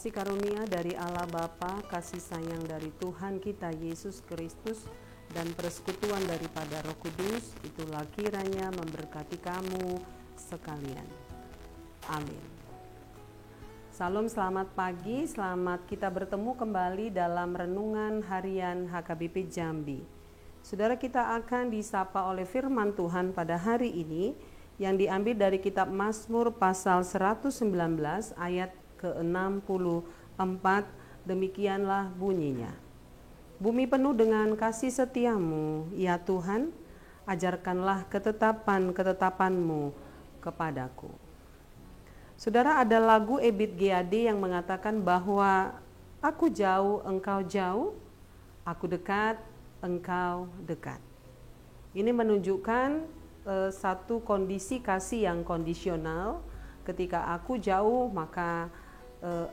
Kasih karunia dari Allah Bapa, kasih sayang dari Tuhan kita Yesus Kristus, dan persekutuan daripada Roh Kudus, itulah kiranya memberkati kamu sekalian. Amin. Salam, selamat pagi, selamat kita bertemu kembali dalam renungan harian HKBP Jambi. Saudara, kita akan disapa oleh firman Tuhan pada hari ini yang diambil dari kitab Mazmur pasal 119 ayat ke-64, demikianlah bunyinya. Bumi penuh dengan kasih setiamu, ya Tuhan, ajarkanlah ketetapan-ketetapanmu kepadaku. Saudara, ada lagu Ebit GAD yang mengatakan bahwa aku jauh, engkau jauh, aku dekat, engkau dekat. Ini menunjukkan satu kondisi kasih yang kondisional. Ketika aku jauh, maka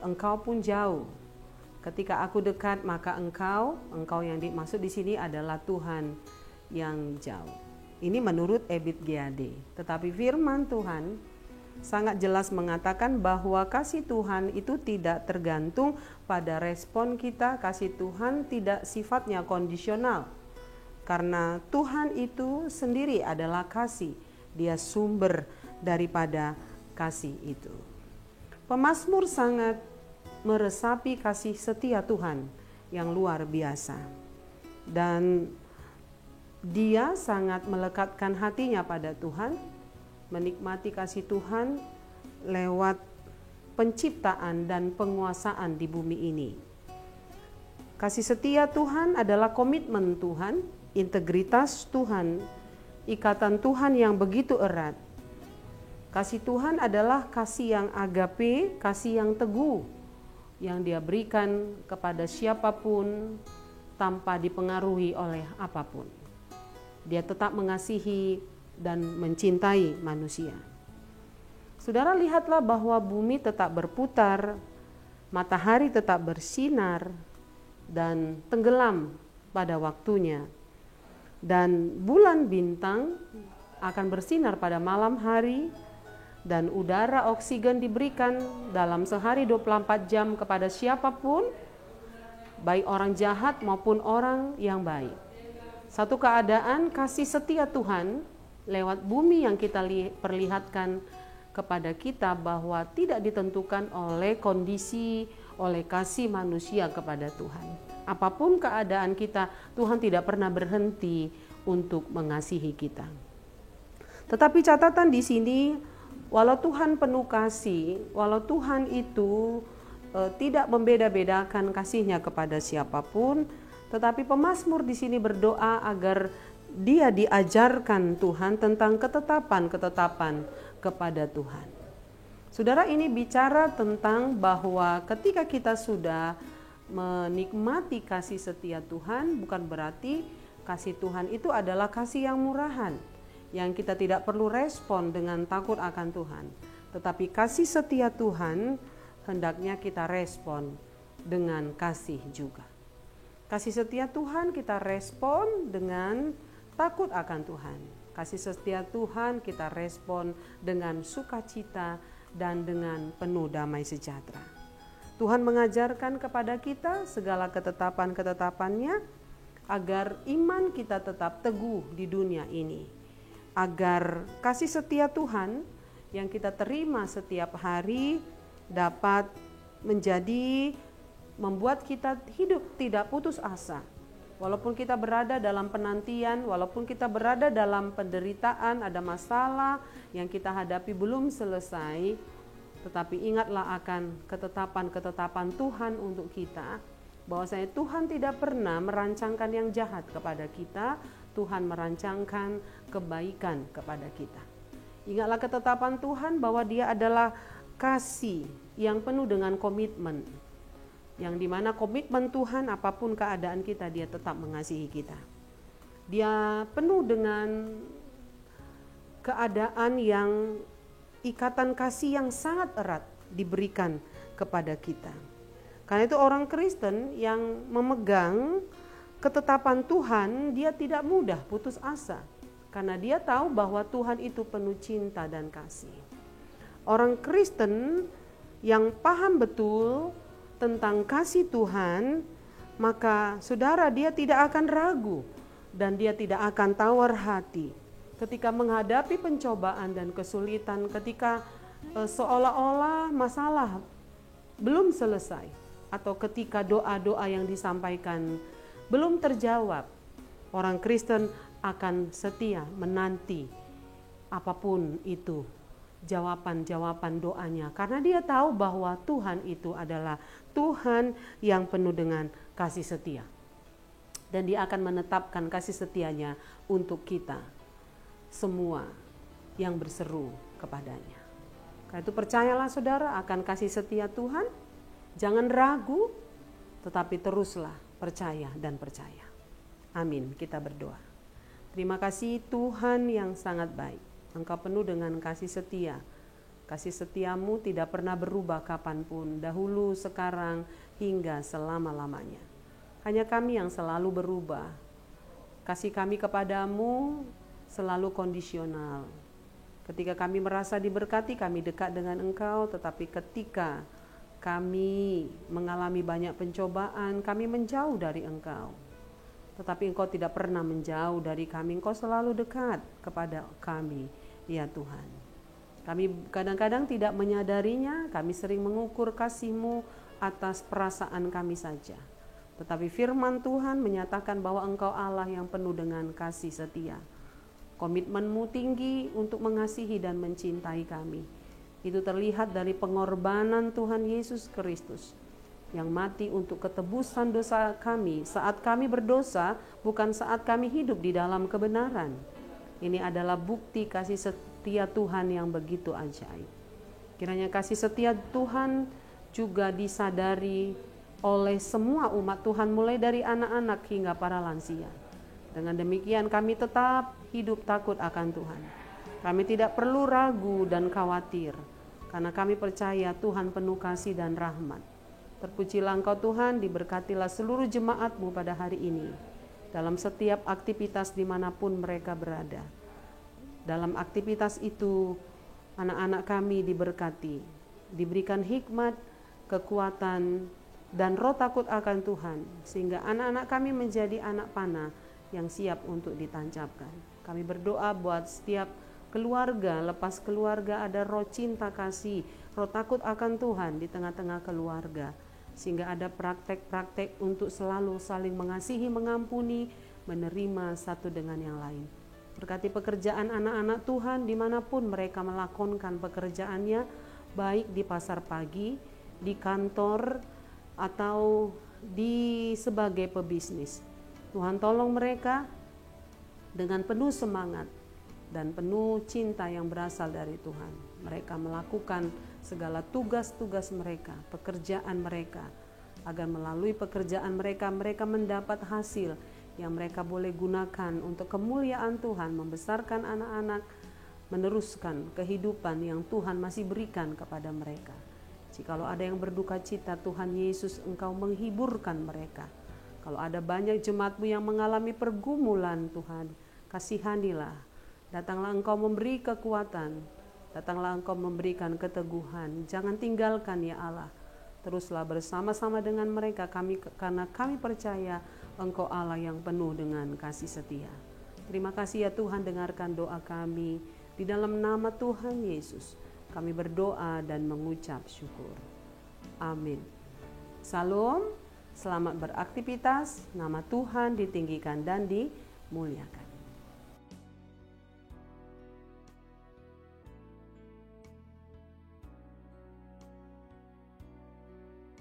engkau pun jauh. Ketika aku dekat, maka engkau yang dimaksud di sini adalah Tuhan yang jauh. Ini menurut Ebit GAD. Tetapi firman Tuhan sangat jelas mengatakan bahwa kasih Tuhan itu tidak tergantung pada respon kita. Kasih Tuhan tidak sifatnya kondisional. Karena Tuhan itu sendiri adalah kasih. Dia sumber daripada kasih itu. Pemazmur sangat meresapi kasih setia Tuhan yang luar biasa. Dan dia sangat melekatkan hatinya pada Tuhan, menikmati kasih Tuhan lewat penciptaan dan penguasaan di bumi ini. Kasih setia Tuhan adalah komitmen Tuhan, integritas Tuhan, ikatan Tuhan yang begitu erat. Kasih Tuhan adalah kasih yang agape, kasih yang teguh, yang dia berikan kepada siapapun tanpa dipengaruhi oleh apapun. Dia tetap mengasihi dan mencintai manusia. Saudara, lihatlah bahwa bumi tetap berputar, matahari tetap bersinar, dan tenggelam pada waktunya. Dan bulan bintang akan bersinar pada malam hari, dan udara oksigen diberikan dalam sehari 24 jam kepada siapapun, baik orang jahat maupun orang yang baik. Satu keadaan kasih setia Tuhan lewat bumi yang kita perlihatkan kepada kita bahwa tidak ditentukan oleh kondisi, oleh kasih manusia kepada Tuhan. Apapun keadaan kita, Tuhan tidak pernah berhenti untuk mengasihi kita. Tetapi catatan di sini, walau Tuhan penuh kasih, walau Tuhan itu tidak membeda-bedakan kasihnya kepada siapapun, tetapi pemazmur di sini berdoa agar dia diajarkan Tuhan tentang ketetapan-ketetapan kepada Tuhan. Saudara, ini bicara tentang bahwa ketika kita sudah menikmati kasih setia Tuhan, bukan berarti kasih Tuhan itu adalah kasih yang murahan, yang kita tidak perlu respon dengan takut akan Tuhan. Tetapi kasih setia Tuhan hendaknya kita respon dengan kasih juga. Kasih setia Tuhan kita respon dengan takut akan Tuhan. Kasih setia Tuhan kita respon dengan sukacita dan dengan penuh damai sejahtera. Tuhan mengajarkan kepada kita segala ketetapan-ketetapannya agar iman kita tetap teguh di dunia ini, agar kasih setia Tuhan yang kita terima setiap hari dapat membuat kita hidup tidak putus asa. Walaupun kita berada dalam penantian, walaupun kita berada dalam penderitaan, ada masalah yang kita hadapi belum selesai, tetapi ingatlah akan ketetapan-ketetapan Tuhan untuk kita, bahwasanya Tuhan tidak pernah merancangkan yang jahat kepada kita, Tuhan merancangkan kebaikan kepada kita. Ingatlah ketetapan Tuhan bahwa Dia adalah kasih yang penuh dengan komitmen, yang dimana komitmen Tuhan apapun keadaan kita, Dia tetap mengasihi kita. Dia penuh dengan keadaan yang ikatan kasih yang sangat erat diberikan kepada kita. Karena itu orang Kristen yang memegang ketetapan Tuhan, dia tidak mudah putus asa. Karena dia tahu bahwa Tuhan itu penuh cinta dan kasih. Orang Kristen yang paham betul tentang kasih Tuhan, maka saudara, dia tidak akan ragu dan dia tidak akan tawar hati ketika menghadapi pencobaan dan kesulitan, ketika seolah-olah masalah belum selesai, atau ketika doa-doa yang disampaikan belum terjawab. Orang Kristen akan setia menanti apapun itu jawaban-jawaban doanya, karena dia tahu bahwa Tuhan itu adalah Tuhan yang penuh dengan kasih setia, dan Dia akan menetapkan kasih setianya untuk kita semua yang berseru kepadanya. Karena itu percayalah saudara akan kasih setia Tuhan, jangan ragu, tetapi teruslah percaya dan percaya. Amin. Kita berdoa. Terima kasih Tuhan yang sangat baik. Engkau penuh dengan kasih setia. Kasih setiamu tidak pernah berubah kapanpun, dahulu, sekarang, hingga selama-lamanya. Hanya kami yang selalu berubah. Kasih kami kepadamu selalu kondisional. Ketika kami merasa diberkati, kami dekat dengan Engkau, tetapi ketika kami mengalami banyak pencobaan, kami menjauh dari Engkau. Tetapi Engkau tidak pernah menjauh dari kami, Engkau selalu dekat kepada kami, ya Tuhan. Kami kadang-kadang tidak menyadarinya, kami sering mengukur kasih-Mu atas perasaan kami saja. Tetapi firman Tuhan menyatakan bahwa Engkau Allah yang penuh dengan kasih setia. Komitmen-Mu tinggi untuk mengasihi dan mencintai kami. Itu terlihat dari pengorbanan Tuhan Yesus Kristus yang mati untuk ketebusan dosa kami saat kami berdosa, bukan saat kami hidup di dalam kebenaran. Ini adalah bukti kasih setia Tuhan yang begitu ajaib. Kiranya kasih setia Tuhan juga disadari oleh semua umat Tuhan, mulai dari anak-anak hingga para lansia. Dengan demikian kami tetap hidup takut akan Tuhan. Kami tidak perlu ragu dan khawatir, karena kami percaya Tuhan penuh kasih dan rahmat. Terpujilah Engkau Tuhan, diberkatilah seluruh jemaat-Mu pada hari ini, dalam setiap aktivitas dimanapun mereka berada. Dalam aktivitas itu, anak-anak kami diberkati, diberikan hikmat, kekuatan, dan roh takut akan Tuhan, sehingga anak-anak kami menjadi anak panah yang siap untuk ditancapkan. Kami berdoa buat setiap keluarga, lepas keluarga ada roh cinta kasih, roh takut akan Tuhan di tengah-tengah keluarga, sehingga ada praktek-praktek untuk selalu saling mengasihi, mengampuni, menerima satu dengan yang lain. Berkati pekerjaan anak-anak Tuhan dimanapun mereka melakukan pekerjaannya, baik di pasar pagi, di kantor, atau di sebagai pebisnis. Tuhan tolong mereka dengan penuh semangat dan penuh cinta yang berasal dari Tuhan. Mereka melakukan segala tugas-tugas mereka, pekerjaan mereka, agar melalui pekerjaan mereka, mereka mendapat hasil yang mereka boleh gunakan untuk kemuliaan Tuhan, membesarkan anak-anak, meneruskan kehidupan yang Tuhan masih berikan kepada mereka. Jikalau ada yang berduka cita, Tuhan Yesus, Engkau menghiburkan mereka. Kalau ada banyak jemaat-Mu yang mengalami pergumulan, Tuhan, kasihanilah. Datanglah Engkau memberi kekuatan, datanglah Engkau memberikan keteguhan. Jangan tinggalkan ya Allah Teruslah bersama-sama dengan mereka karena kami percaya Engkau Allah yang penuh dengan kasih setia. Terima kasih ya Tuhan, dengarkan doa kami. Di dalam nama Tuhan Yesus kami berdoa dan mengucap syukur. Amin. Salam, selamat beraktivitas, nama Tuhan ditinggikan dan dimuliakan.